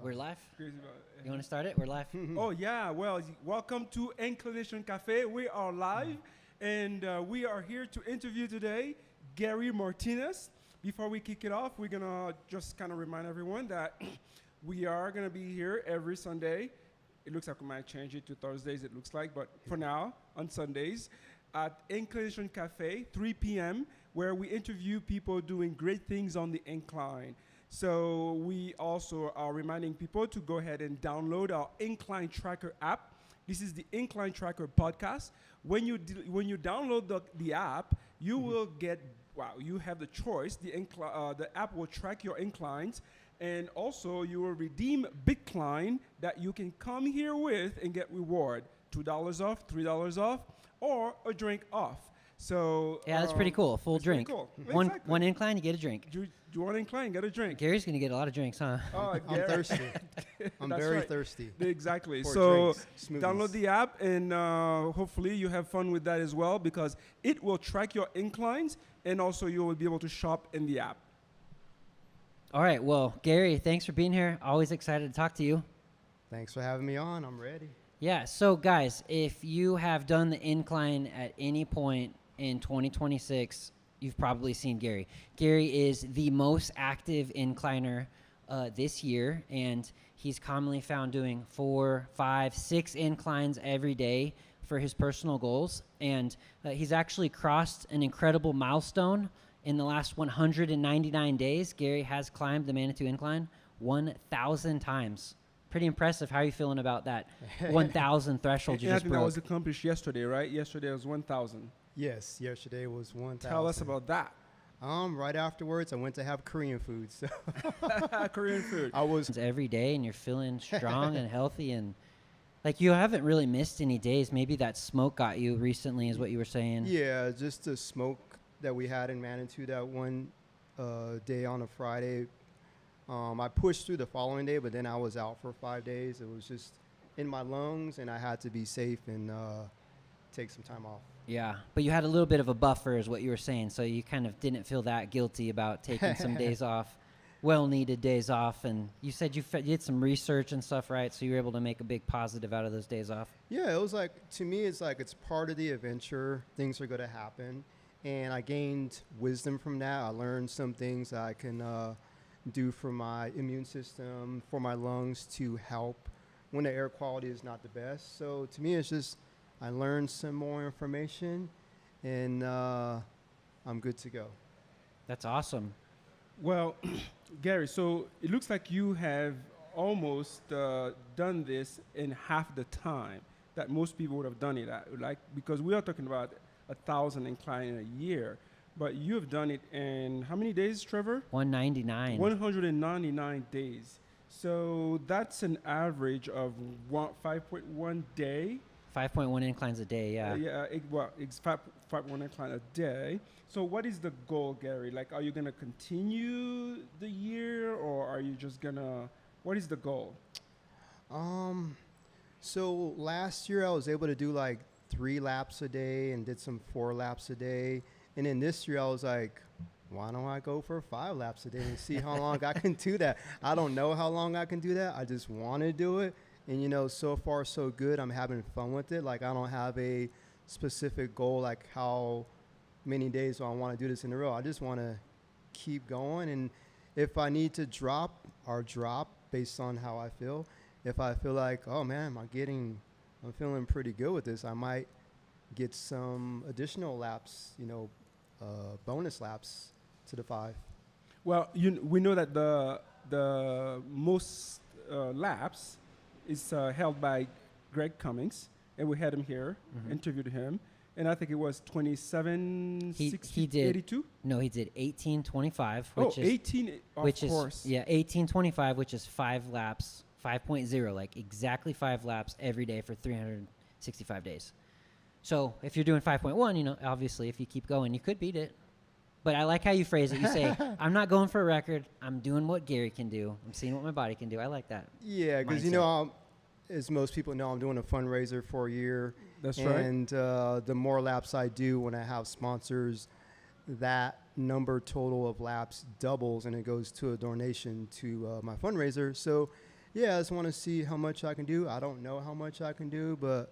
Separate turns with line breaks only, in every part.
We're live.
Crazy about
You want to start it? We're live.
Oh yeah, well, welcome to Inclination Cafe. We are live, and we are here to interview today Gary Martinez. Before we kick it off, we're gonna just kind of remind everyone that we are gonna be here every Sunday. It looks like we might change it to Thursdays. It looks like, but for now, on Sundays, at Inclination Cafe, 3 p.m., where we interview people doing great things on the incline. So we also are reminding people to go ahead and download our Incline Tracker app. This is the Incline Tracker podcast. When you download the app, you will get, you have the choice. The app will track your inclines, and also you will redeem Bitcoin that you can come here with and get reward. $2 off, $3 off, or a drink off. So
Yeah, that's pretty cool. Full drink.
Cool.
One incline, you get a drink.
Do one incline, get a drink.
Gary's going to get a lot of drinks, huh?
Oh,
I'm thirsty. I'm
That's
very
right.
thirsty.
Exactly.
For
So
drinks, smoothies.
download the app, and hopefully you have fun with that as well, because it will track your inclines, and also you will be able to shop in the app.
All right. Well, Gary, thanks for being here. Always excited to talk to you.
Thanks for having me on. I'm ready.
Yeah. So, guys, if you have done the incline at any point in 2026, you've probably seen Gary. Gary is the most active incliner this year, and he's commonly found doing 4, 5, 6 inclines every day for his personal goals. And he's actually crossed an incredible milestone. In the last 199 days, Gary has climbed the Manitou Incline 1,000 times. Pretty impressive. How are you feeling about that 1,000 threshold you
And I
just
think
broke?
that was accomplished yesterday, right? Yesterday was 1,000.
Yes, yesterday was 1,000.
Tell us about that.
Right afterwards, I went to have Korean food. So
Korean food.
I was.
Every day, and you're feeling strong and healthy, and like you haven't really missed any days. Maybe that smoke got you recently, is what you were saying.
Yeah, just the smoke that we had in Manitou that one day on a Friday. I pushed through the following day, but then I was out for 5 days. It was just in my lungs, and I had to be safe and take some time off.
Yeah, but you had a little bit of a buffer, is what you were saying, so you kind of didn't feel that guilty about taking some days off, well-needed days off. And you said you did some research and stuff, right? So you were able to make a big positive out of those days off.
Yeah, it was like, to me, it's like it's part of the adventure. Things are going to happen. And I gained wisdom from that. I learned some things I can do for my immune system, for my lungs to help when the air quality is not the best. So to me, it's just I learned some more information, and I'm good to go.
That's awesome.
Well, Gary, so it looks like you have almost done this in half the time that most people would have done it at. Like, because we are talking about 1,000 incline in a year, but you have done it in how many days, Trevor?
199.
199 days. So that's an average of 5.1 day.
5.1 inclines a day, yeah.
It's 5.1 incline a day. So what is the goal, Gary? Like, are you going to continue the year, or are you just going to, what is the goal?
So last year I was able to do like 3 laps a day and did some 4 laps a day. And then this year I was like, why don't I go for 5 laps a day and see how long I can do that? I don't know how long I can do that. I just want to do it. And, so far so good. I'm having fun with it. Like, I don't have a specific goal, like how many days do I want to do this in a row. I just want to keep going. And if I need to drop, I'll drop based on how I feel. If I feel like, oh, man, I'm feeling pretty good with this, I might get some additional laps, bonus laps to the 5.
Well, we know that the most laps is held by Greg Cummings, and we had him here, interviewed him, and I think it was 82?
No, he did 1825,
which is 18, of course.
1825, which is 5 laps, 5.0, like exactly 5 laps every day for 365 days. So if you're doing 5.1, obviously if you keep going, you could beat it. But I like how you phrase it. You say, I'm not going for a record. I'm doing what Gary can do. I'm seeing what my body can do. I like that.
Yeah, because, as most people know, I'm doing a fundraiser for a year.
That's right.
And the more laps I do when I have sponsors, that number total of laps doubles, and it goes to a donation to my fundraiser. So yeah, I just want to see how much I can do. I don't know how much I can do, but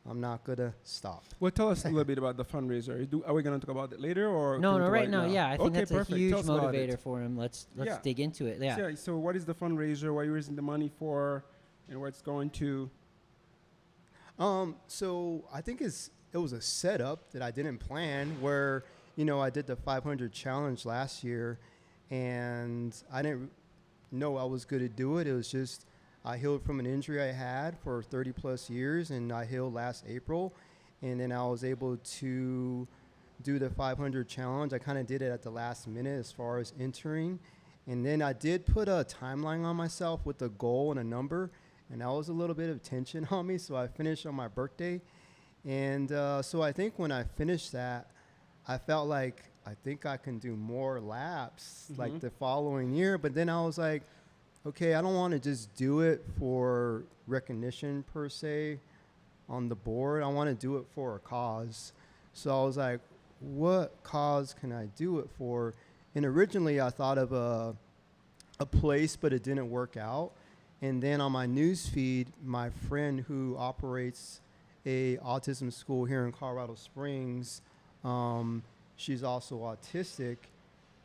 I'm not going to stop.
Well, tell us a little bit about the fundraiser. Are we going to talk about it later, or
No,
can we
no,
talk
right
about
now,
it
yeah. I think
Okay,
that's
perfect.
a huge
Tell us about it.
motivator for him. Let's
Yeah.
dig into it. Yeah.
So what is the fundraiser? What are you raising the money for, and what's going to?
So I think it was a setup that I didn't plan where, I did the 500 challenge last year and I didn't know I was going to do it. It was just, I healed from an injury I had for 30 plus years and I healed last April. And then I was able to do the 500 challenge. I kind of did it at the last minute as far as entering. And then I did put a timeline on myself with a goal and a number. And that was a little bit of tension on me. So I finished on my birthday. And so I think when I finished that, I felt like I think I can do more laps like the following year. But then I was like, okay, I don't want to just do it for recognition per se on the board. I want to do it for a cause. So I was like, what cause can I do it for? And originally I thought of a place, but it didn't work out. And then on my news feed, my friend who operates a autism school here in Colorado Springs, she's also autistic,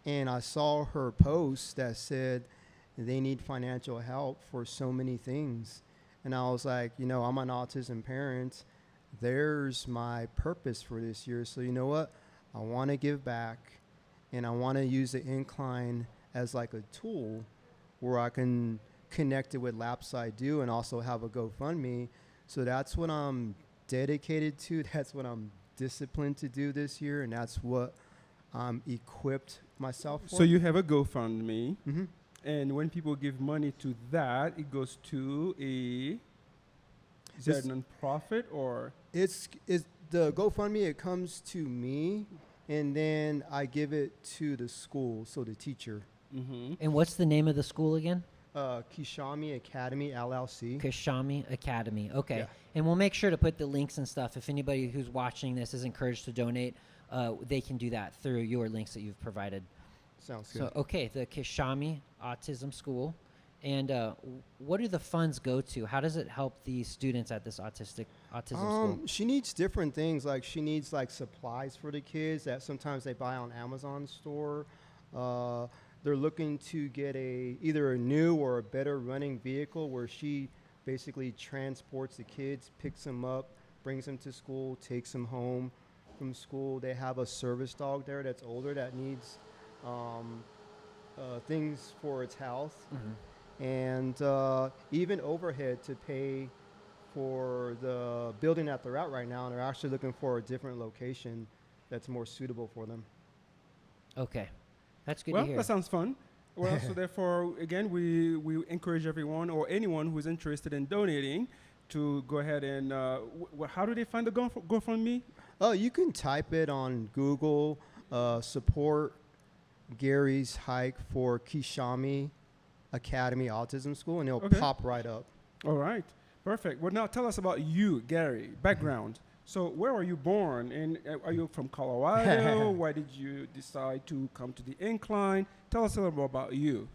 and I saw her post that said they need financial help for so many things. And I was like, I'm an autism parent. There's my purpose for this year. So you know what? I want to give back, and I want to use the Incline as like a tool where I can connect it with laps I do and also have a GoFundMe. So that's what I'm dedicated to. That's what I'm disciplined to do this year, and that's what I'm equipped myself for.
So you have a GoFundMe,
Mm-hmm.
and when people give money to that, it goes to is that a non-profit or?
It's the GoFundMe. It comes to me, and then I give it to the school, so the teacher.
Mm-hmm.
And what's the name of the school again?
Kishami Academy LLC.
Kishami Academy. Okay.
Yeah.
And we'll make sure to put the links and stuff. If anybody who's watching this is encouraged to donate, they can do that through your links that you've provided.
Sounds good.
So, okay, the Kishami Autism School. And what do the funds go to? How does it help the students at this autism school?
She needs different things. Like she needs like supplies for the kids that sometimes they buy on Amazon store. They're looking to get either a new or a better running vehicle where she basically transports the kids, picks them up, brings them to school, takes them home from school. They have a service dog there that's older that needs things for its health.
Mm-hmm.
And even overhead to pay for the building that they're at right now. And they're actually looking for a different location that's more suitable for them.
Okay. That's good
Well,
to hear.
that sounds fun. Well, so therefore, again, we encourage everyone or anyone who's interested in donating to go ahead and how do they find the GoFundMe?
Oh, you can type it on Google, support Gary's hike for Kishami Academy Autism School, and it'll pop right up.
All right, perfect. Well, now tell us about you, Gary, background. So where were you born? And are you from Colorado? Why did you decide to come to the Incline? Tell us a little more about you.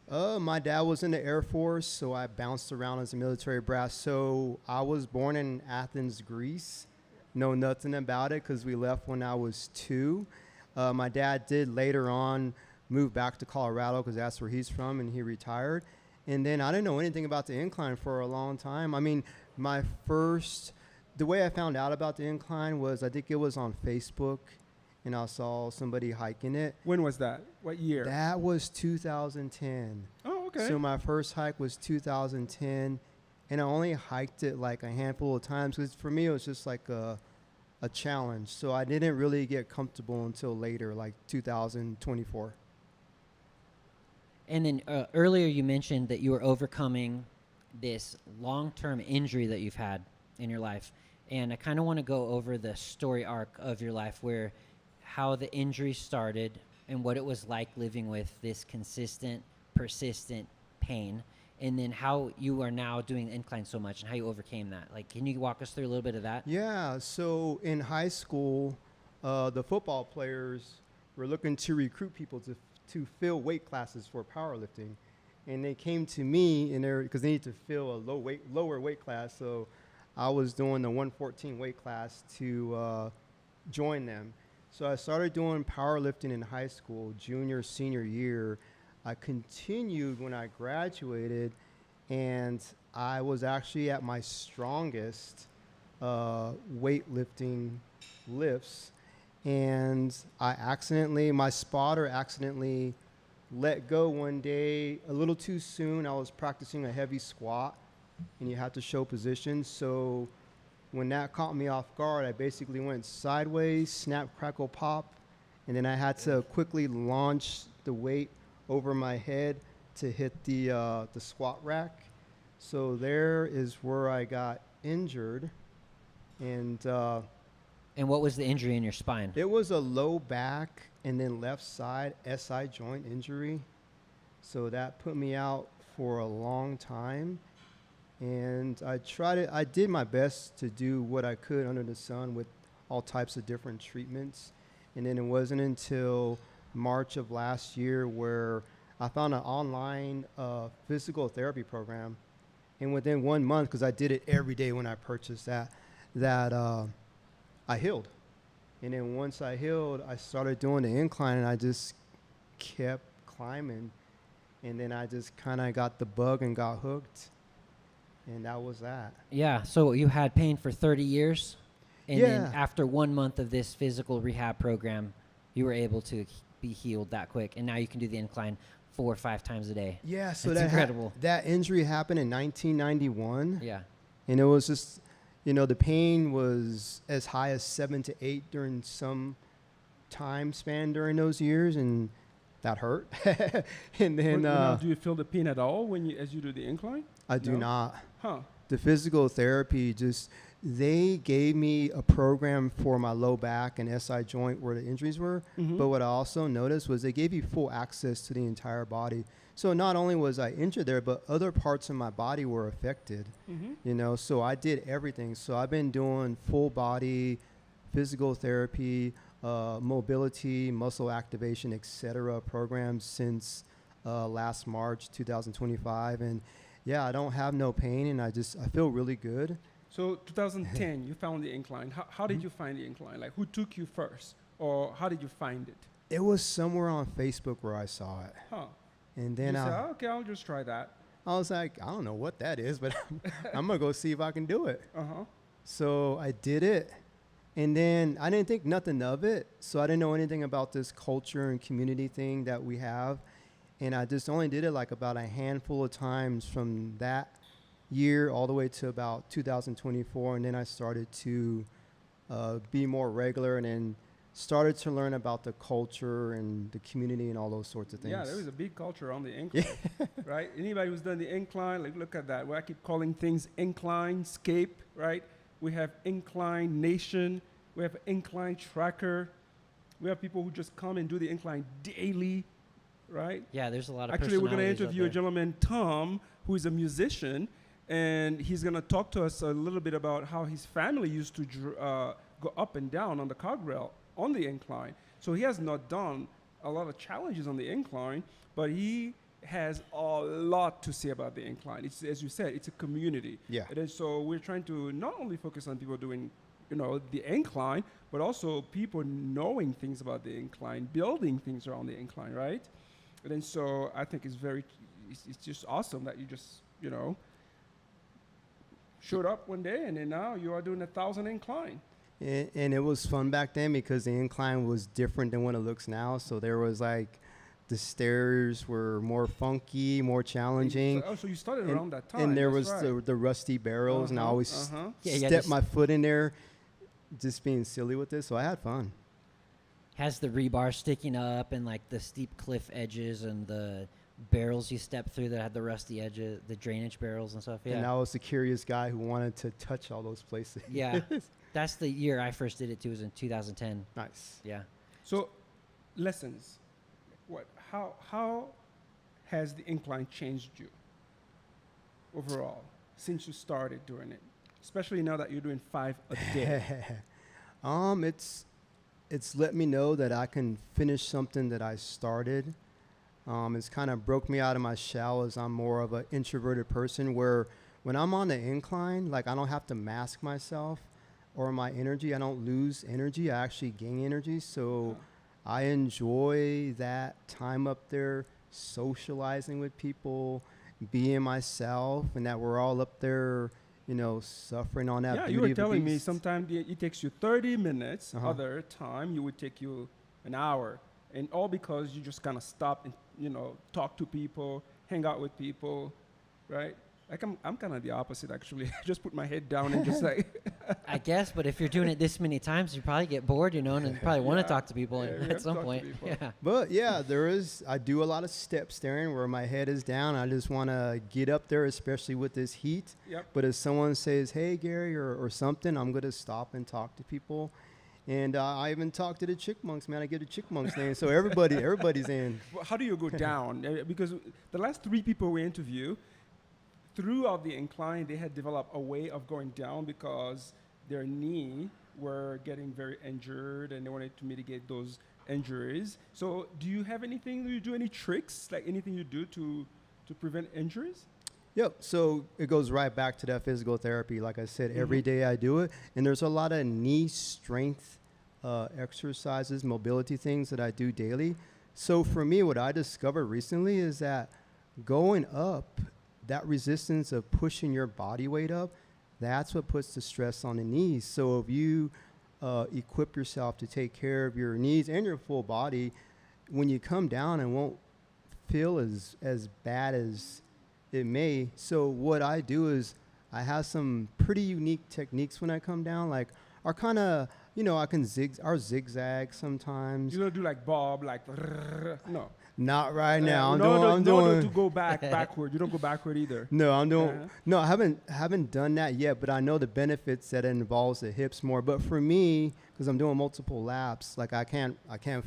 My dad was in the Air Force, so I bounced around as a military brat. So I was born in Athens, Greece. Know nothing about it because we left when I was 2. My dad did later on move back to Colorado because that's where he's from, and he retired. And then I didn't know anything about the Incline for a long time. I mean, the way I found out about the Incline was I think it was on Facebook, and I saw somebody hiking it.
When was that? What year?
That was 2010.
Oh, okay.
So my first hike was 2010, and I only hiked it like a handful of times because for me it was just like a challenge. So I didn't really get comfortable until later, like 2024.
And then earlier you mentioned that you were overcoming this long-term injury that you've had in your life. And I kind of want to go over the story arc of your life, where how the injury started and what it was like living with this consistent, persistent pain, and then how you are now doing the Incline so much and how you overcame that. Like, can you walk us through a little bit of that?
Yeah, so in high school, the football players were looking to recruit people to fill weight classes for powerlifting. and they came to me and because they need to fill a lower weight class. So I was doing the 114 weight class to join them. So I started doing powerlifting in high school, junior, senior year. I continued when I graduated, and I was actually at my strongest weightlifting lifts. And my spotter accidentally let go one day a little too soon. I was practicing a heavy squat, and you have to show position. So when that caught me off guard, I basically went sideways, snap, crackle, pop, and then I had to quickly launch the weight over my head to hit the squat rack. So there is where I got injured, and
what was the injury in your spine?
it was a low back and then left side SI joint injury. So that put me out for a long time. And I did my best to do what I could under the sun with all types of different treatments. And then it wasn't until March of last year where I found an online physical therapy program. And within 1 month, because I did it every day when I purchased that I healed. And then once I healed, I started doing the incline, and I just kept climbing. And then I just kind of got the bug and got hooked. And that was that.
Yeah, so you had pain for 30 years, and then
Yeah.
after 1 month of this physical rehab program, you were able to be healed that quick, and now you can do the incline 4 or 5 times a day.
Yeah, so
That's incredible.
That injury happened in 1991.
Yeah.
And it was just, the pain was as high as 7 to 8 during some time span during those years, and that hurt. And then
Now, do you feel the pain at all as you do the incline?
I do
No?
not.
Huh.
The physical therapy they gave me a program for my low back and SI joint where the injuries were.
Mhm.
But what I also noticed was they gave you full access to the entire body. So not only was I injured there, but other parts of my body were affected,
Mhm.
so I did everything. So I've been doing full body physical therapy, mobility, muscle activation, etc. programs since last March 2025. And yeah, I don't have no pain, and I feel really good.
So 2010, you found the incline. How did you find the incline? Like, who took you first, or how did you find it?
It was somewhere on Facebook where I saw it.
Huh.
And
You
then
said, okay, I'll just try that.
I was like, I don't know what that is, but I'm going to go see if I can do it.
Uh-huh.
So I did it. And then I didn't think nothing of it. So I didn't know anything about this culture and community thing that we have. And I just only did it like about a handful of times from that year all the way to about 2024. And then I started to be more regular, and then started to learn about the culture and the community and all those sorts of things.
Yeah, there is a big culture on the incline, right? Anybody who's done the incline, like, look at that. Where I keep calling things incline, scape, right? We have Incline Nation. We have Incline Tracker. We have people who just come and do the incline daily, right?
Yeah, there's a lot of
Actually, we're going to
personalities out
interview a
there.
gentleman, Tom, who is a musician, and he's going to talk to us a little bit about how his family used to go up and down on the cograil on the incline. So he has not done a lot of challenges on the incline, but he has a lot to say about the incline. It's, as you said, it's a community.
Yeah.
And then so we're trying to not only focus on people doing, the incline, but also people knowing things about the incline, building things around the incline, right? And then so I think it's just awesome that you just, showed up one day, and then now you are doing 1,000 incline.
And it was fun back then because the incline was different than what it looks now. So there was like, the stairs were more funky, more challenging.
So you started around that time.
And there
that's
was
right.
the rusty barrels, and I always
Yeah,
stepped
just-
my foot in there, just being silly with this. So I had fun.
Has the rebar sticking up and like the steep cliff edges and the barrels you step through that had the rusty edges, the drainage barrels and stuff. Yeah.
And I was the curious guy who wanted to touch all those places.
Yeah. That's the year I first did it too, was in 2010.
Nice.
Yeah.
So, lessons. How has the incline changed you overall since you started doing it? Especially now that you're doing 5 a day.
It's let me know that I can finish something that I started. It's kind of broke me out of my shell as I'm more of an introverted person where when I'm on the incline, like I don't have to mask myself or my energy. I don't lose energy. I actually gain energy. So I enjoy that time up there socializing with people, being myself, and that we're all up there, suffering on that
Yeah,
beauty
you were
of the
telling me
beast.
sometimes it takes you 30 minutes.
Uh-huh.
Other time, you would take you an hour. And all because you just kind of stop and, talk to people, hang out with people, right? Like I'm kind of the opposite, actually. I just put my head down and just like...
I guess, but if you're doing it this many times, you probably get bored, and you probably want to
Yeah.
talk to people
Yeah, you have
at
to
some
talk to
point.
people.
Yeah.
But yeah, I do a lot of step staring where my head is down. I just want to get up there, especially with this heat.
Yep.
But if someone says, hey, Gary, or something, I'm going to stop and talk to people. And I even talk to the chickmunks, man. I get a chickmunks name. So everybody's in.
Well, how do you go down? Because the last 3 people we interview, throughout the incline, they had developed a way of going down because their knee were getting very injured and they wanted to mitigate those injuries. So do you have anything, do you do any tricks, like anything you do to prevent injuries?
Yep. So it goes right back to that physical therapy. Like I said, every day I do it. And there's a lot of knee strength exercises, mobility things that I do daily. So for me, what I discovered recently is that going up, that resistance of pushing your body weight up, that's what puts the stress on the knees. So if you equip yourself to take care of your knees and your full body, when you come down, it won't feel as bad as it may. So what I do is I have some pretty unique techniques when I come down, like are kind of, I can zigzag sometimes.
You don't do like Bob, like, no.
Not right now. I'm
no,
doing
to go backward. You don't go backward either.
No, I'm doing.
Uh-huh.
No, I haven't done that yet. But I know the benefits that it involves the hips more. But for me, because I'm doing multiple laps, like I can't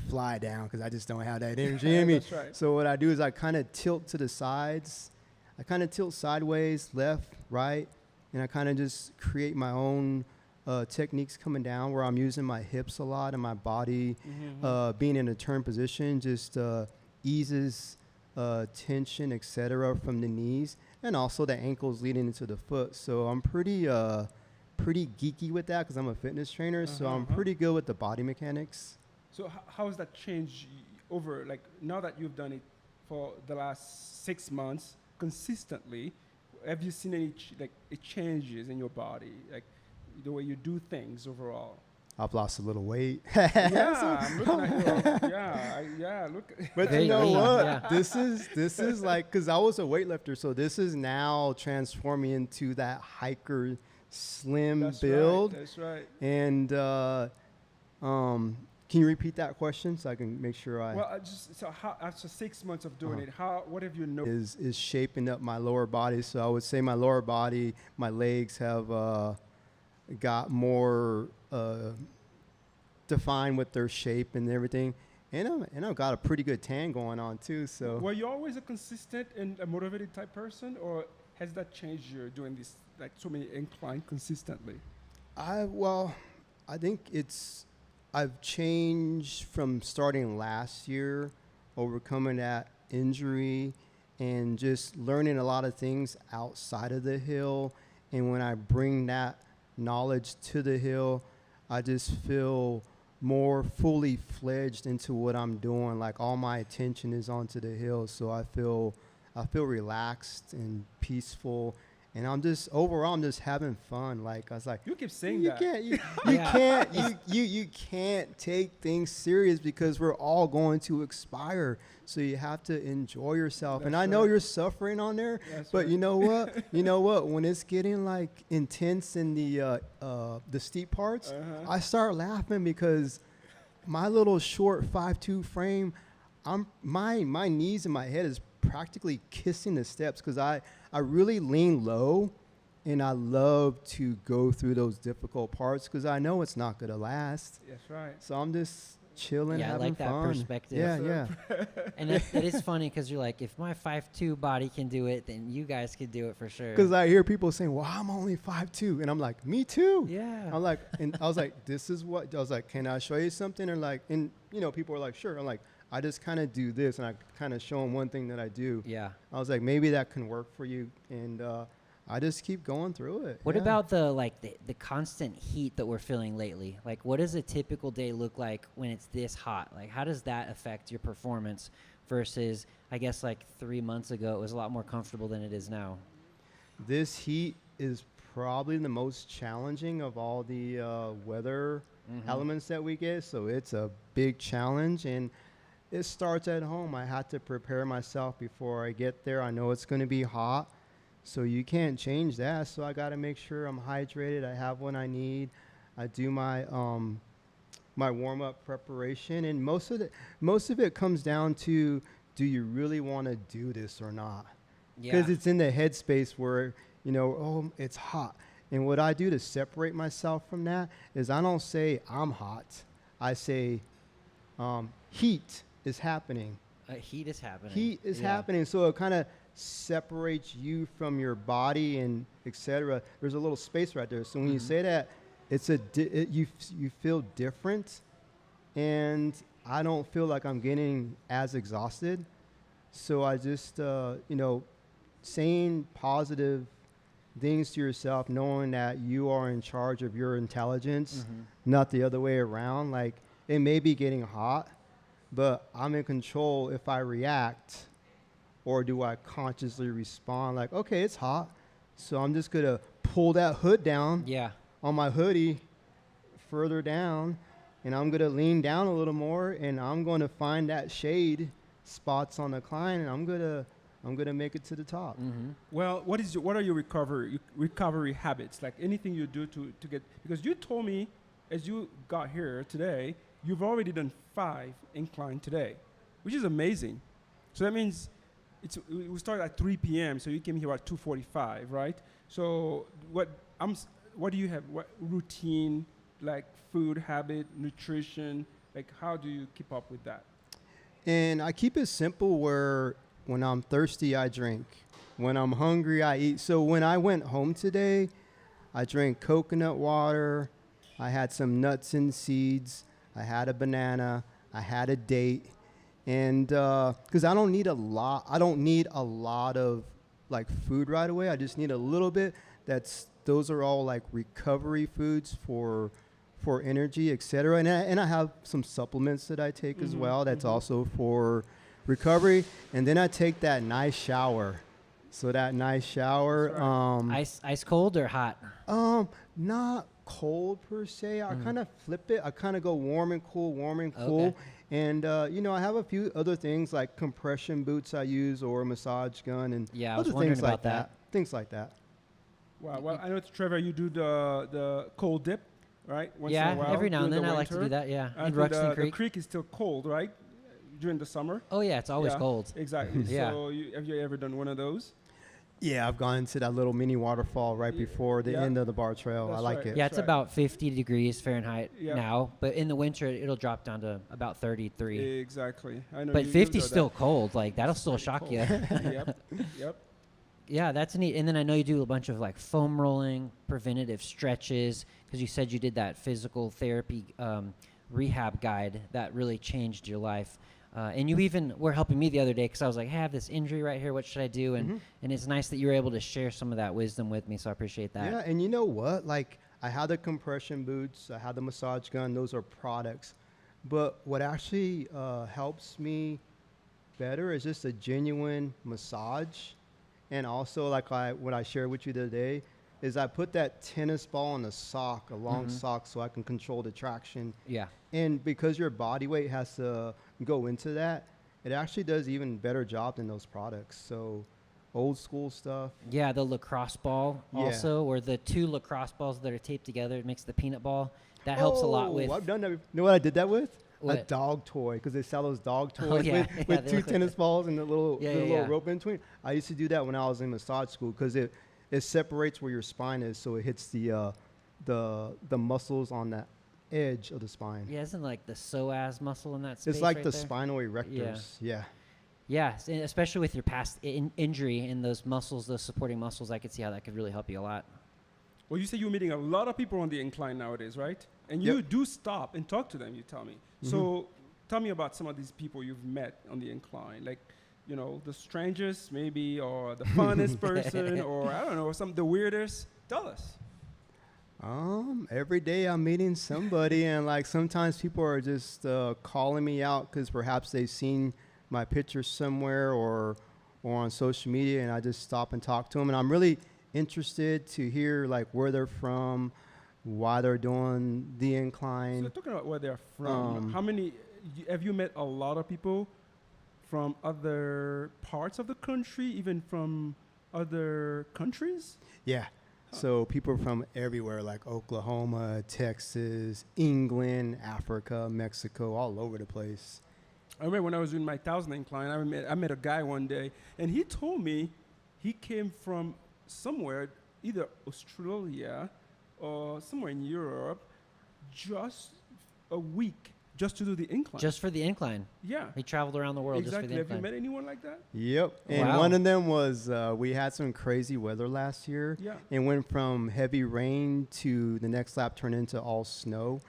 fly down because I just don't have that energy in me.
That's right.
So what I do is I kind of tilt to the sides. I kind of tilt sideways, left, right, and I kind of just create my own techniques coming down where I'm using my hips a lot and my body being in a turn position just eases tension, etc., from the knees and also the ankles leading into the foot. So I'm pretty geeky with that because I'm a fitness trainer. So I'm pretty good with the body mechanics.
So how has that changed over, like, now that you've done it for the last 6 months consistently? Have you seen any it changes in your body, like the way you do things overall?
I've lost a little weight.
Yeah, I'm looking at you. Look.
But
Very
you know
lean,
what?
yeah.
This is like, because I was a weightlifter, so this is now transforming into that hiker slim
That's
build.
Right, that's right.
And can you repeat that question so I can make sure I
Well, so how, after 6 months of doing it, what have you noticed?
is shaping up my lower body? So I would say my lower body, my legs have got more defined with their shape and everything. And I've got a pretty good tan going on too. So
Were you always a consistent and a motivated type person, or has that changed? You're doing this like so many incline consistently.
I think I've changed from starting last year, overcoming that injury, and just learning a lot of things outside of the hill. And when I bring that knowledge to the hill, I just feel more fully fledged into what I'm doing. Like all my attention is onto the hill, so I feel relaxed and peaceful. And I'm just having fun. Like I was like,
You keep saying
you
that.
can't, you
Yeah.
you can't take things serious because we're all going to expire. So you have to enjoy yourself. And
That's
I know
right.
you're suffering on there,
That's
but
right.
you know what? You know what? When it's getting like intense in the steep parts, I start laughing because my little short 5'2" frame, my knees and my head is practically kissing the steps because I really lean low, and I love to go through those difficult parts because I know it's not going to last.
That's right.
So I'm just chilling,
Yeah, I
having
like that
fun.
perspective.
Yeah,
Yes,
yeah.
And that is funny because you're like, if my 5'2" body can do it, then you guys could do it for sure.
Because I hear people saying, well, I'm only 5'2", and I'm like, me too.
Yeah.
I'm like, and I was like, this is what, I was like, can I show you something? And like, and people are like, sure. I'm like, I just kind of do this, and I kind of show them one thing that I do.
Yeah.
I was like, maybe that can work for you, and I just keep going through it.
What
yeah.
about the constant heat that we're feeling lately? Like, what does a typical day look like when it's this hot? Like, how does that affect your performance versus, I guess, like 3 months ago, it was a lot more comfortable than it is now?
This heat is probably the most challenging of all the weather elements that we get, so it's a big challenge, and it starts at home. I had to prepare myself before I get there. I know it's going to be hot, so you can't change that. So I got to make sure I'm hydrated. I have what I need. I do my my warm-up preparation, and most of it comes down to, do you really want to do this or not? Because it's in the headspace where, you know, oh, it's hot. And what I do to separate myself from that is I don't say I'm hot. I say heat is happening.
Heat is happening.
Heat is happening. So it kind of separates you from your body and etc. There's a little space right there. So when you say that, it's you feel different, and I don't feel like I'm getting as exhausted. So I just you know, saying positive things to yourself, knowing that you are in charge of your intelligence, not the other way around. Like, it may be getting hot, but I'm in control if I react, or do I consciously respond like, okay, it's hot, so I'm just gonna pull that hood down on my hoodie further down, and I'm gonna lean down a little more, and I'm gonna find that shade spots on the climb, and I'm gonna make it to the top.
Well, what are your recovery habits? Like, anything you do to get, because you told me as you got here today, you've already done 5 incline today, which is amazing. So that means we started at 3 p.m. So you came here at 2:45, right? So what do you have? What routine, like food habit, nutrition? Like, how do you keep up with that?
And I keep it simple, where when I'm thirsty, I drink. When I'm hungry, I eat. So when I went home today, I drank coconut water. I had some nuts and seeds. I had a banana. I had a date. And because I don't need a lot of like food right away. I just need a little bit. Those are all like recovery foods for energy, etc. And I have some supplements that I take as well. That's also for recovery. And then I take that nice shower. So that nice shower,
ice cold or hot?
not cold per se. I kind of flip it. I kind of go warm and cool, warm and cool.
Okay.
And you know, I have a few other things like compression boots I use, or a massage gun, and
Yeah, I
other
was wondering
things like
about that.
Things like that.
Wow. Well, I know, Trevor, you do the cold dip, right? Once in a
Yeah,
while,
every now and
during
then
the
I like to do
winter.
that. Yeah, in
And
Ruxton
the
Creek.
creek is still cold, right? During the summer.
Oh yeah, it's always
Yeah,
cold.
Exactly.
Yeah.
So have you ever done one of those?
Yeah, I've gone to that little mini waterfall right before the
Yeah.
end of the bar trail. I
That's
like
right.
it.
Yeah, it's
right.
about 50 degrees Fahrenheit
Yeah.
now, but in the winter it'll drop down to about 33.
Exactly. I know.
But
you
50
do
is
that.
still cold. Like, that'll still
Pretty
shock
cold.
you.
Yep. Yep.
Yeah, that's neat. And then I know you do a bunch of like foam rolling, preventative stretches, because you said you did that physical therapy rehab guide that really changed your life. And you even were helping me the other day because I was like, hey, I have this injury right here. What should I do? And it's nice that you were able to share some of that wisdom with me. So I appreciate that.
Yeah, and you know what? Like, I had the compression boots, I had the massage gun. Those are products. But what actually helps me better is just a genuine massage. And also, like what I shared with you the other day, is I put that tennis ball in a sock, a long sock, so I can control the traction.
Yeah.
And because your body weight has to go into that, it actually does even better job than those products. So old school stuff.
Yeah, the lacrosse ball
Yeah.
also, or the 2 lacrosse balls that are taped together. It makes the peanut ball. That helps a lot with.
I've done that. You know what I did that with? A
What?
dog toy, because they sell those dog
Oh,
toys
yeah.
with,
Yeah,
with
they
2
look like
tennis balls and the little,
Yeah,
the
yeah,
little
yeah.
rope in between. I used to do that when I was in massage school, because it separates where your spine is, so it hits the muscles on that edge of the spine.
Yeah, isn't like the psoas muscle in that space?
It's like
right
the
there?
spinal erectors. Yeah.
Yeah, especially with your past injury in those muscles, those supporting muscles, I could see how that could really help you a lot.
Well, you say you're meeting a lot of people on the incline nowadays, right? And
Yep.
you do stop and talk to them, you tell me. So tell me about some of these people you've met on the incline, like, you know, the strangest maybe, or the funnest person, or I don't know, the weirdest. Tell us.
Every day I'm meeting somebody, and like sometimes people are just calling me out because perhaps they've seen my picture somewhere or on social media, and I just stop and talk to them. And I'm really interested to hear like where they're from, why they're doing the incline.
So talking about where they're from, how many have you met? A lot of people from other parts of the country, even from other countries?
Yeah. So people from everywhere, like Oklahoma, Texas, England, Africa, Mexico, all over the place.
I remember when I was doing my 1,000 incline, I met a guy one day, and he told me he came from somewhere, either Australia or somewhere in Europe, just a week just to do the incline.
Just for the incline.
Yeah.
He traveled around the world
Exactly.
just for the incline.
Have you met anyone like that?
Yep. And
Wow.
one of them was we had some crazy weather last year.
Yeah.
It went from heavy rain to the next lap turned into all snow.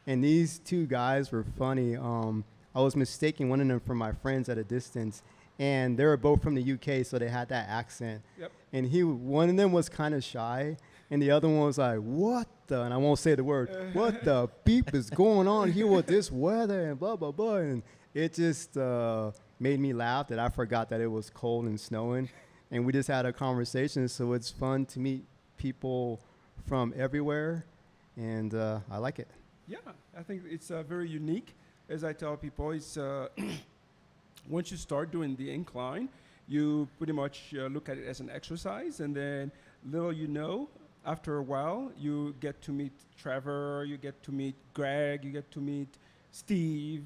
And these two guys were funny. I was mistaking one of them for my friends at a distance. And they were both from the UK, so they had that accent.
Yep.
And one of them was kind of shy. And the other one was like, what the, and I won't say the word, what the beep is going on here with this weather and blah, blah, blah. And it just made me laugh that I forgot that it was cold and snowing. And we just had a conversation. So it's fun to meet people from everywhere. And I like it.
Yeah, I think it's very unique. As I tell people, it's once you start doing the incline, you pretty much look at it as an exercise. And then little you know, after a while, you get to meet Trevor, you get to meet Greg, you get to meet Steve,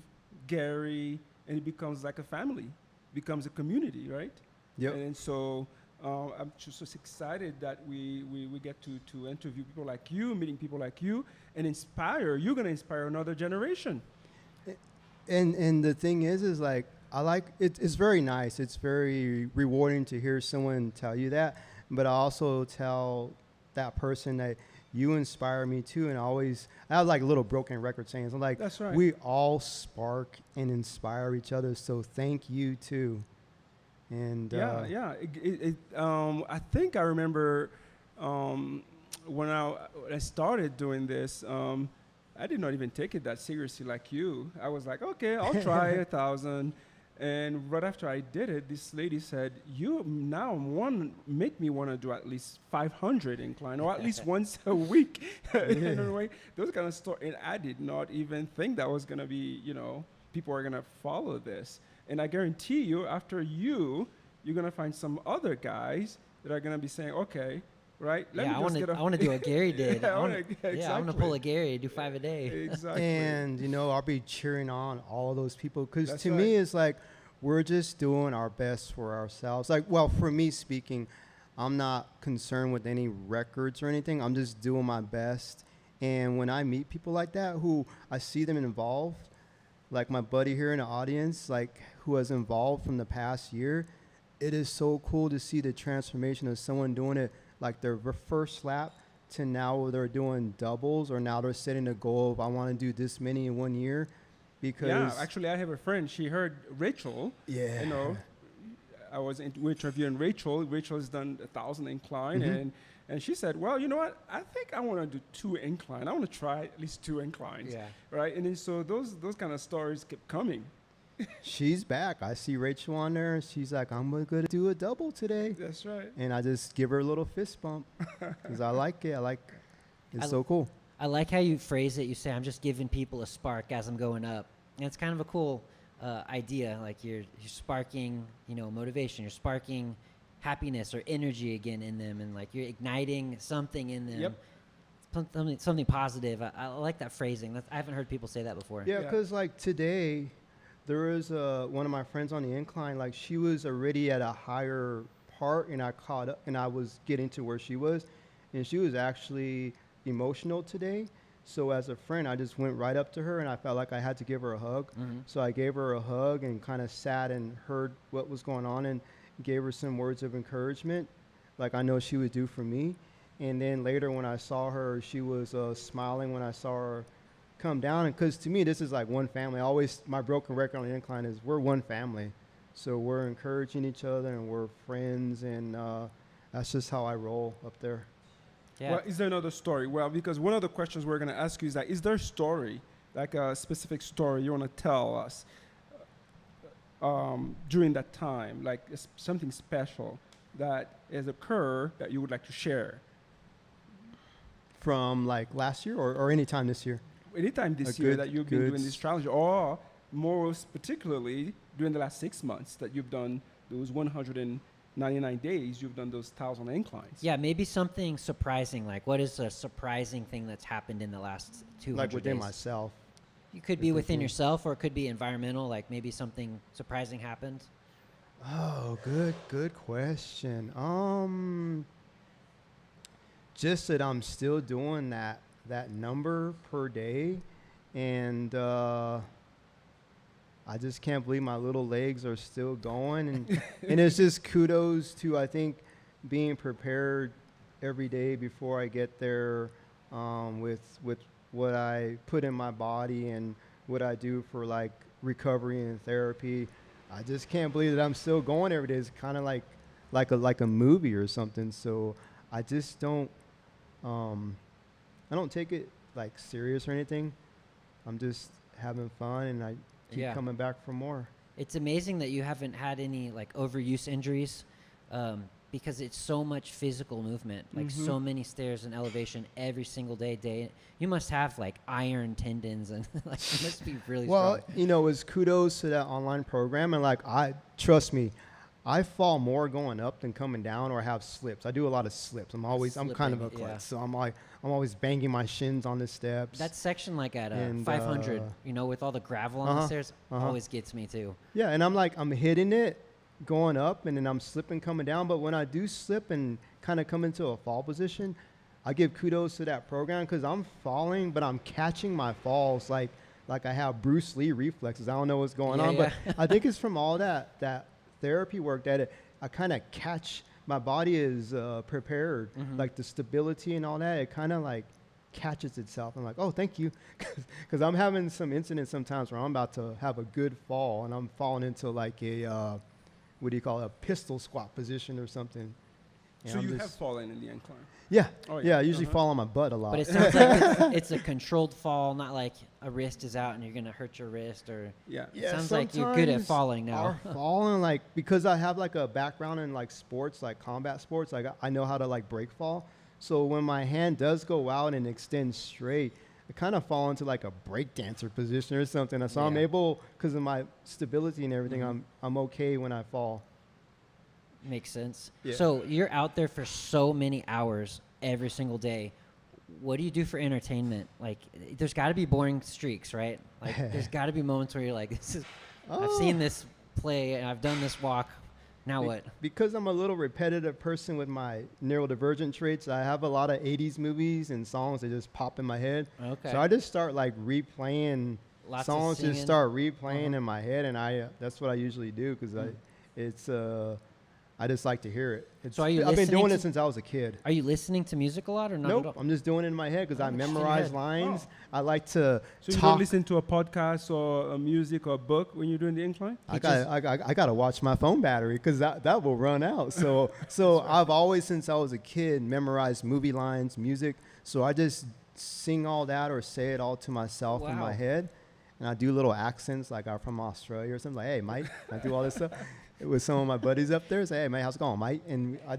Gary, and it becomes like a family, becomes a community, right?
Yep.
And so I'm just excited that we get to interview people like you, meeting people like you, and inspire. You're going to inspire another generation.
And the thing is like, I like it. It's very nice. It's very rewarding to hear someone tell you that. But I also tell that person that you inspire me too. And I have like a little broken record saying, I'm like,
that's right.
We all spark and inspire each other. So thank you too. And
I think I remember when I started doing this, I did not even take it that seriously like you. I was like, okay, I'll try 1,000. And right after I did it, this lady said, you now make me want to do at least 500 incline, or at least once a week. In a way, those kind of stuff. And I did not even think that was going to be, people are going to follow this. And I guarantee you, after you're going to find some other guys that are going to be saying, okay, right?
I want to do what Gary did.
Yeah,
I want to pull a
exactly.
Gary, do 5 a day.
Exactly.
And, I'll be cheering on all of those people. Because
That's
to
right.
me, it's like, we're just doing our best for ourselves. Like, well, for me speaking, I'm not concerned with any records or anything. I'm just doing my best. And when I meet people like that, who I see them involved, like my buddy here in the audience, like who was involved from the past year, it is so cool to see the transformation of someone doing it like their first lap to now where they're doing doubles, or now they're setting a goal of I want to do this many in 1 year. Because
actually, I have a friend. She heard Rachel.
Yeah.
We're interviewing Rachel. Rachel has done 1,000 incline, and she said, well, you know what? I think I want to do 2 incline. I want to try at least 2 inclines.
Yeah.
Right. And then so those kind of stories kept coming.
She's back. I see Rachel on there, and she's like, I'm going to do a double today.
That's right.
And I just give her a little fist bump because I like it. It's so cool.
I like how you phrase it. You say, I'm just giving people a spark as I'm going up. And it's kind of a cool idea. Like you're sparking, motivation. You're sparking happiness or energy again in them. And like you're igniting something in them.
Yep.
Something positive. I like that phrasing. I haven't heard people say that before.
Yeah, because like today, there was one of my friends on the incline. Like she was already at a higher part, and I caught up, and I was getting to where she was. And she was actually emotional today. So as a friend, I just went right up to her, and I felt like I had to give her a hug.
Mm-hmm.
So I gave her a hug and kind of sat and heard what was going on and gave her some words of encouragement, like I know she would do for me. And then later when I saw her, she was smiling when I saw her come down. And because to me, this is like one family. Always, my broken record on the incline is we're one family. So we're encouraging each other and we're friends. And that's just how I roll up there.
Yeah.
Well, is there another story? Well, because one of the questions we're going to ask you is that, is there a story, like a specific story you want to tell us during that time, like something special that has occurred that you would like to share?
From like last year or any time this year?
Anytime this year that you've been doing this challenge, or most particularly during the last 6 months that you've done those 199 days, you've done those 1,000 inclines.
Yeah, maybe something surprising. Like, what is a surprising thing that's happened in the last 200
Like within
days?
myself.
You could be within yourself, or it could be environmental. Like maybe something surprising happened.
Oh, good question. Just that I'm still doing that number per day, and I just can't believe my little legs are still going, and it's just kudos to, I think, being prepared every day before I get there, with what I put in my body and what I do for like recovery and therapy. I just can't believe that I'm still going every day. It's kind of like a movie or something. So I just don't I don't take it like serious or anything. I'm just having fun, and I keep coming back for more.
It's amazing that you haven't had any like overuse injuries, because it's so much physical movement, like so many stairs and elevation every single day. You must have like iron tendons, and like it must be really
well,
strong.
you know, it's kudos to that online program, and like trust me, I fall more going up than coming down, or have slips. I do a lot of slips. I'm kind of a klutz, so I'm always banging my shins on the steps.
That section, like at 500, you know, with all the gravel on the stairs, always gets me too.
Yeah, and I'm hitting it going up, and then I'm slipping coming down. But when I do slip and kind of come into a fall position, I give kudos to that program, because I'm falling, but I'm catching my falls like I have Bruce Lee reflexes. I don't know what's going on, but I think it's from all that therapy work that I kind of catch. My body is prepared, like the stability and all that. It kind of like catches itself. I'm like, oh, thank you, because I'm having some incidents sometimes where I'm about to have a good fall, and I'm falling into like a what do you call it, a pistol squat position or something. And
So
I'm
you
just-
have fallen in the incline.
Yeah,
Oh,
yeah.
yeah.
I usually fall on my butt a lot.
But it sounds like it's a controlled fall, not like a wrist is out and you're going to hurt your wrist. Or
Yeah.
it sounds like you're good at
sometimes
falling now.
Are falling, like, because I have like a background in like sports, like combat sports, like I know how to like break fall. So when my hand does go out and extend straight, I kind of fall into like a break dancer position or something. So I'm able, because of my stability and everything, I'm okay when I fall.
Makes sense.
Yeah.
So you're out there for so many hours every single day. What do you do for entertainment? Like, there's got to be boring streaks, right? Like, there's got to be moments where you're like, I've seen this play and I've done this walk. Now what?
Because I'm a little repetitive person with my neurodivergent traits, I have a lot of 80s movies and songs that just pop in my head.
Okay.
So I just start like replaying
Lots of
songs,
singing.
just start replaying in my head, and that's what I usually do, because I just like to hear it.
So are you
I've been doing
listening
it since I was a kid.
Are you listening to music a lot or not at all?
Nope, I'm just doing it in my head because I
just in your
memorize
head.
lines.
Oh.
I like to
So you
talk.
don't listen to a podcast or a music or a book when you're doing the incline?
I got to watch my phone battery, because that will run out. So I've always, since I was a kid, memorized movie lines, music. So I just sing all that or say it all to myself in my
Wow.
head, and I do little accents like I'm from Australia or something. Like, hey, mate, I do all this stuff with some of my buddies up there. Say, hey, mate, how's it going, mate? And I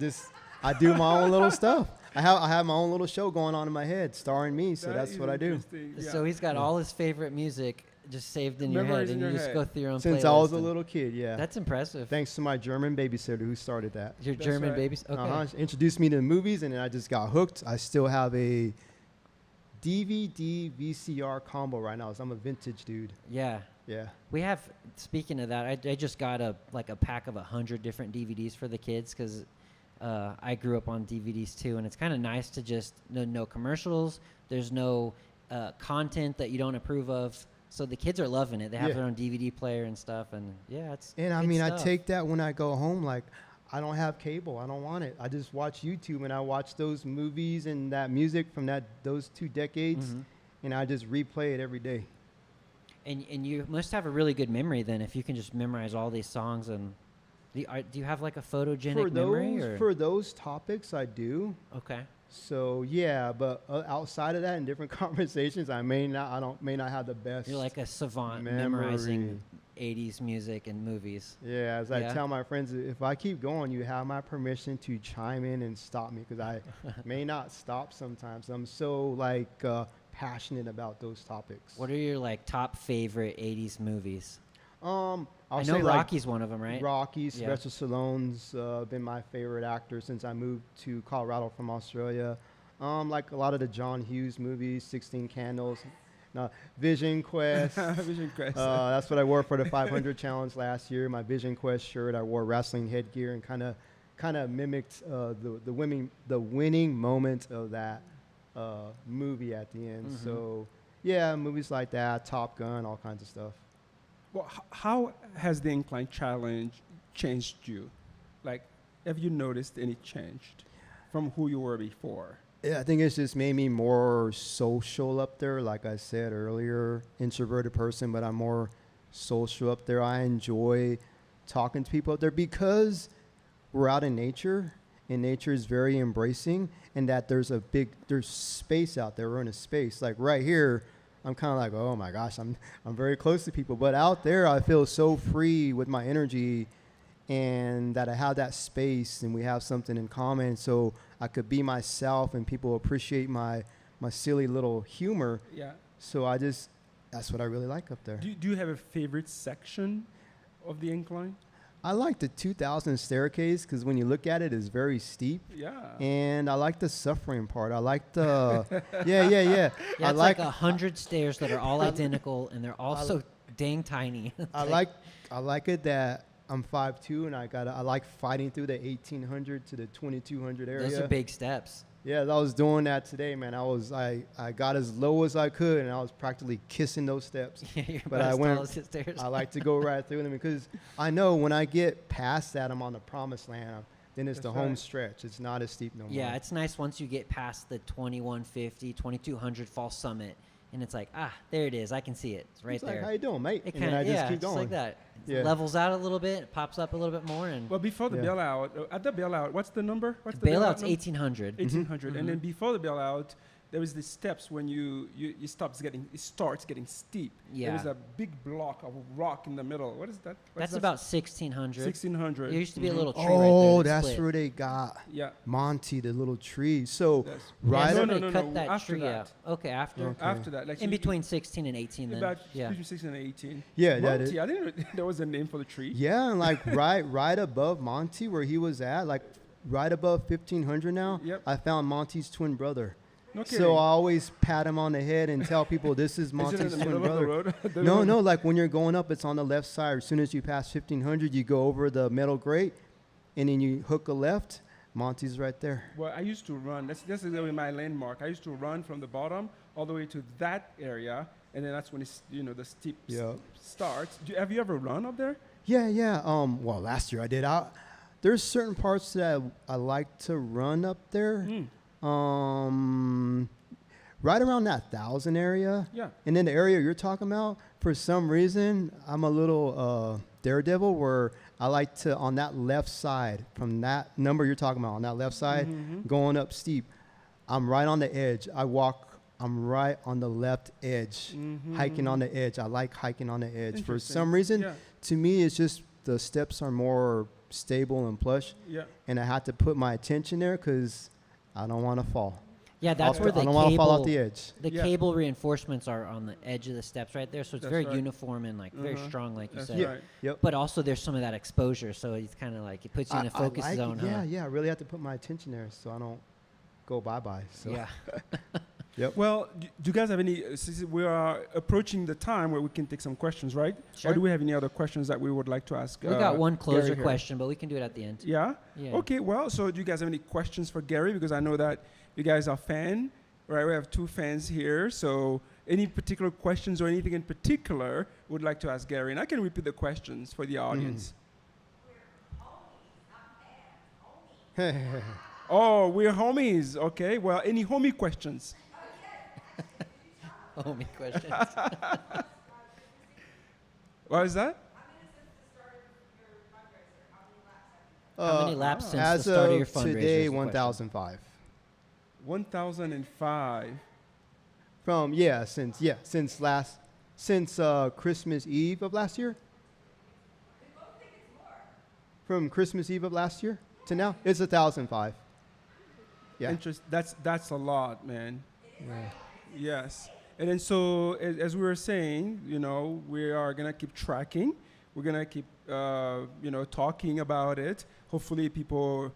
do my own little stuff. I have my own little show going on in my head, starring me. So
That
that's
is
what I do.
interesting. Yeah.
So he's got all his favorite music just saved in your head,
Memorized in
and you
your
just
head.
go through your own
Since I was a
playlist, and
little kid, yeah.
That's impressive.
Thanks to my German babysitter who started that.
Your
That's
German
right.
babies? Okay.
She introduced me to the movies, and then I just got hooked. I still have a DVD VCR combo right now. So I'm a vintage dude.
Yeah.
Yeah.
We have, speaking of that, I just got a pack of 100 different DVDs for the kids, because I grew up on DVDs too, and it's kind of nice to just no commercials. There's no content that you don't approve of. So the kids are loving it. They have
Yeah.
their own DVD player and stuff, and it's
And I
good
mean, I
stuff.
take that when I go home. Like, I don't have cable. I don't want it. I just watch YouTube, and I watch those movies and that music from those 2 decades.
Mhm.
and I just replay it every day.
And you must have a really good memory then if you can just memorize all these songs and do you have like a photogenic memory? Or?
For those topics, I do.
Okay.
So yeah, but outside of that, in different conversations, I may not have the best.
You're like a savant
memory.
memorizing 80s music and movies.
Yeah, as I tell my friends, if I keep going, you have my permission to chime in and stop me because I may not stop sometimes. I'm so like passionate about those topics.
What are your like top favorite 80s movies?
I
know
say
Rocky's one of them, right?
Rocky, Sylvester Stallone's been my favorite actor since I moved to Colorado from Australia. Like a lot of the John Hughes movies, 16 Candles, Vision Quest.
Vision Quest.
That's what I wore for the 500 challenge last year. My Vision Quest shirt. I wore wrestling headgear and kind of mimicked the winning moment of that movie at the end.
Mm-hmm.
So yeah, movies like that, Top Gun, all kinds of stuff.
Well, how has the Incline Challenge changed you? Like, have you noticed any change from who you were before?
Yeah, I think it's just made me more social up there. Like I said earlier, introverted person, but I'm more social up there. I enjoy talking to people up there because we're out in nature, and nature is very embracing, and that there's space out there. We're in a space. Like right here, I'm kind of like, oh my gosh, I'm very close to people. But out there, I feel so free with my energy, and that I have that space, and we have something in common. So I could be myself, and people appreciate my silly little humor.
Yeah.
So that's what I really like up there.
Do you have a favorite section of the Incline?
I like the 2000 staircase because when you look at it, it's very steep.
Yeah.
And I like the suffering part. I like the yeah.
Yeah,
I
it's like 100 stairs that are all identical and they're all so dang tiny.
I like it that I'm 5'2" and I like fighting through the 1800 to the 2200 area.
Those are big steps.
Yeah, I was doing that today, man. I got as low as I could, and I was practically kissing those steps.
Yeah, you're
But
about
I
as
went.
tall as the stairs.
I like to go right through them because I know when I get past that, I'm on the promised land. Then it's
That's
the home
right.
stretch. It's not as steep no more.
Yeah, it's nice once you get past the 2150, 2200 false summit, and it's like, there it is. I can see it. It's right
It's like,
there.
how you doing, mate?
It
And
kind
then I
of,
just keep
it's
going.
like that.
Yeah.
It levels out a little bit, it pops up a little bit more, and
Well, before the
Yeah.
bailout, at the bailout, what's the number? What's the
bailout's
number?
1800.
1800. And then before the bailout, there was the steps when it starts getting steep.
Yeah.
There was a big block of rock in the middle. What is that?
That's about 1600.
1600.
There used to be a little tree
Oh,
right there.
that's
split.
where they got
Yeah.
Monty, the little tree. So
Yes.
right
Yeah,
No,
somebody
no,
cut
no,
that
after
tree
that.
out. Okay, after.
Okay.
After that, like
In between 16 and 18 then.
about
Yeah.
between 16 and 18.
Yeah,
Monty, I didn't know there was a name for the tree.
yeah, and like right above Monty where he was at, like right above 1500 now,
Yep.
I found Monty's twin brother.
No kidding.
So I always pat him on the head and tell people this is
Is it
Monty's
in the
twin
middle
brother.
of the road?
No, like when you're going up, it's on the left side. As soon as you pass 1500, you go over the metal grate, and then you hook a left. Monty's right there.
Well, I used to run. This is my landmark. I used to run from the bottom all the way to that area, and then that's when the steep
Yeah.
starts. Have you ever run up there?
Yeah. Well, last year I did. There's certain parts that I like to run up there. Right around that 1,000 area.
Yeah.
And then the area you're talking about, for some reason, I'm a little daredevil where I like to, on that left side, from that number you're talking about, on that left side, going up steep, I'm right on the edge. I'm right on the left edge, hiking on the edge. I like hiking on the edge. For
Interesting.
some reason,
Yeah.
to me, it's just the steps are more stable and plush,
Yeah.
and I have to put my attention there because I don't want to fall.
Yeah, that's where the
I don't want to fall off
cable,
the edge.
the
Yeah.
cable reinforcements are on the edge of the steps right there, so it's
That's
very
right.
uniform and like very
Uh-huh.
strong, like you
That's
said.
Yeah.
right.
Yep.
But also there's some of that exposure, so it's kind of like it puts you in a focus
like it.
zone.
Yeah, I really have to put my attention there so I don't go bye-bye. So.
Yeah.
Well, do you guys have any? Since we are approaching the time where we can take some questions, right?
Sure.
Or do we have any other questions that we would like to ask?
We got one
Gary
closer
here?
question, but we can do it at the end.
Yeah?
Yeah.
Okay, well, so do you guys have any questions for Gary? Because I know that you guys are fan, right? We have two fans here. So any particular questions or anything in particular would like to ask Gary? And I can repeat the questions for the audience. Oh, we're homies. Okay, well, any homie questions?
Homie questions.
What is that?
How many laps since
as
the start of your
of
fundraiser?
today,
is the question.
1,005.
1005.
Since Christmas Eve of last year. From Christmas Eve of last year to now, it's 1,005. Yeah.
That's a lot, man.
Yeah.
Yes. And then so as we were saying, we are going to keep tracking. We're going to keep, talking about it. Hopefully people,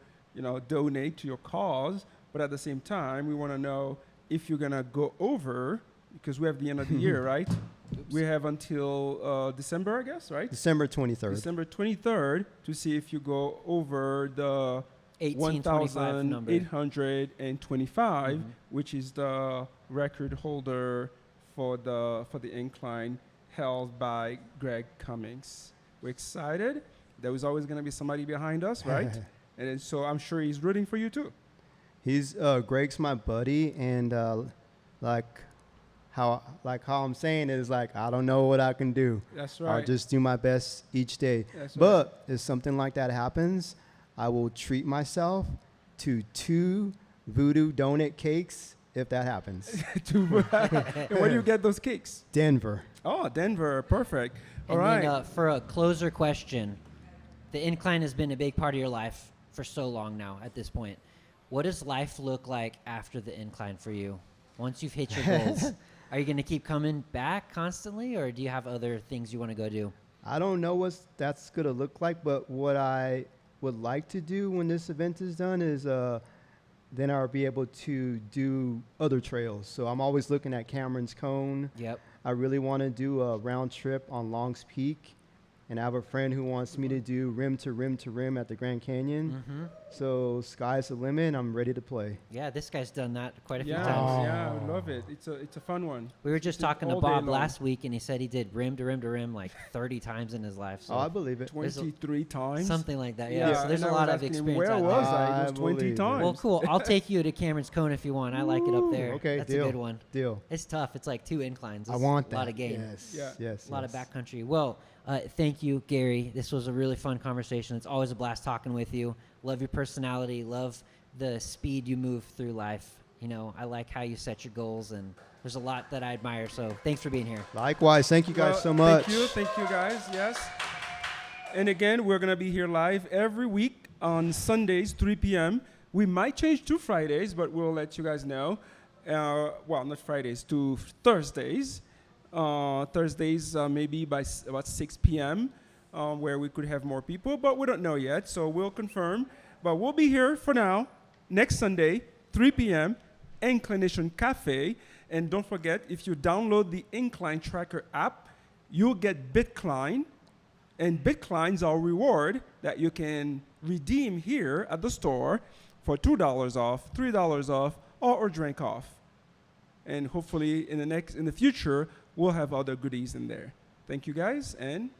donate to your cause. But at the same time, we want to know if you're going to go over, because we have the end of the year, right?
Oops.
We have until December, I guess, right?
December 23rd.
December 23rd to see if you go over the
1825 number.
1,825, which is the record holder for the Incline held by Greg Cummings. We're excited. There was always going to be somebody behind us, right? And then, so I'm sure he's rooting for you too.
He's Greg's my buddy, and like how I'm saying it is like I don't know what I can do.
That's right.
I'll just do my best each day.
That's
But if something like that happens, I will treat myself to 2 voodoo donut cakes if that happens.
And where do you get those cakes?
Denver.
Oh, Denver. Perfect. All
And
right.
then for a closer question, the Incline has been a big part of your life for so long now at this point. What does life look like after the Incline for you? Once you've hit your goals, are you going to keep coming back constantly, or do you have other things you want to go do?
I don't know what that's going to look like, but what I would like to do when this event is done is then I'll be able to do other trails. So I'm always looking at Cameron's Cone.
Yep.
I really want to do a round trip on Long's Peak. And I have a friend who wants me to do rim to rim to rim at the Grand Canyon.
Mm-hmm.
So sky's the limit, and I'm ready to play.
Yeah, this guy's done that quite a few
Yeah,
times.
yeah, I love it. It's a fun one.
We were just
Did
talking to
all day
Bob
long.
last week, and he said he did rim to rim to rim like 30 times in his life. So
Oh, I believe it.
There's a-
23 times.
something like that. Yeah. So there's
and
a
I
lot
was
of
asking him,
experience.
Where
out
was
there.
I? It was
I
20
believe it.
times.
Well, cool. I'll take you to Cameron's Cone if you want. I like it up there.
Okay,
That's
deal.
a good one.
Deal.
It's tough. It's like 2 inclines.
I
It's
want
a
that.
lot of gain.
Yes.
Yeah.
Yes.
A lot of
yes.
backcountry. Well, thank you, Gary. This was a really fun conversation. It's always a blast talking with you. Love your personality. Love the speed you move through life. I like how you set your goals, and there's a lot that I admire. So thanks for being here.
Likewise. Thank you guys
Well,
so much.
Thank you guys. Yes. And again, we're gonna be here live every week on Sundays, 3 p.m. We might change to Fridays, but we'll let you guys know. Well, not Fridays, to Thursdays. Thursdays maybe by about 6 p.m. Where we could have more people, but we don't know yet, so we'll confirm. But we'll be here for now, next Sunday, 3 p.m., Inclination Cafe. And don't forget, if you download the Incline Tracker app, you'll get Bitcline. And Bitcline's our reward that you can redeem here at the store for $2 off, $3 off, or a drink off. And hopefully in the future, we'll have other goodies in there. Thank you guys, and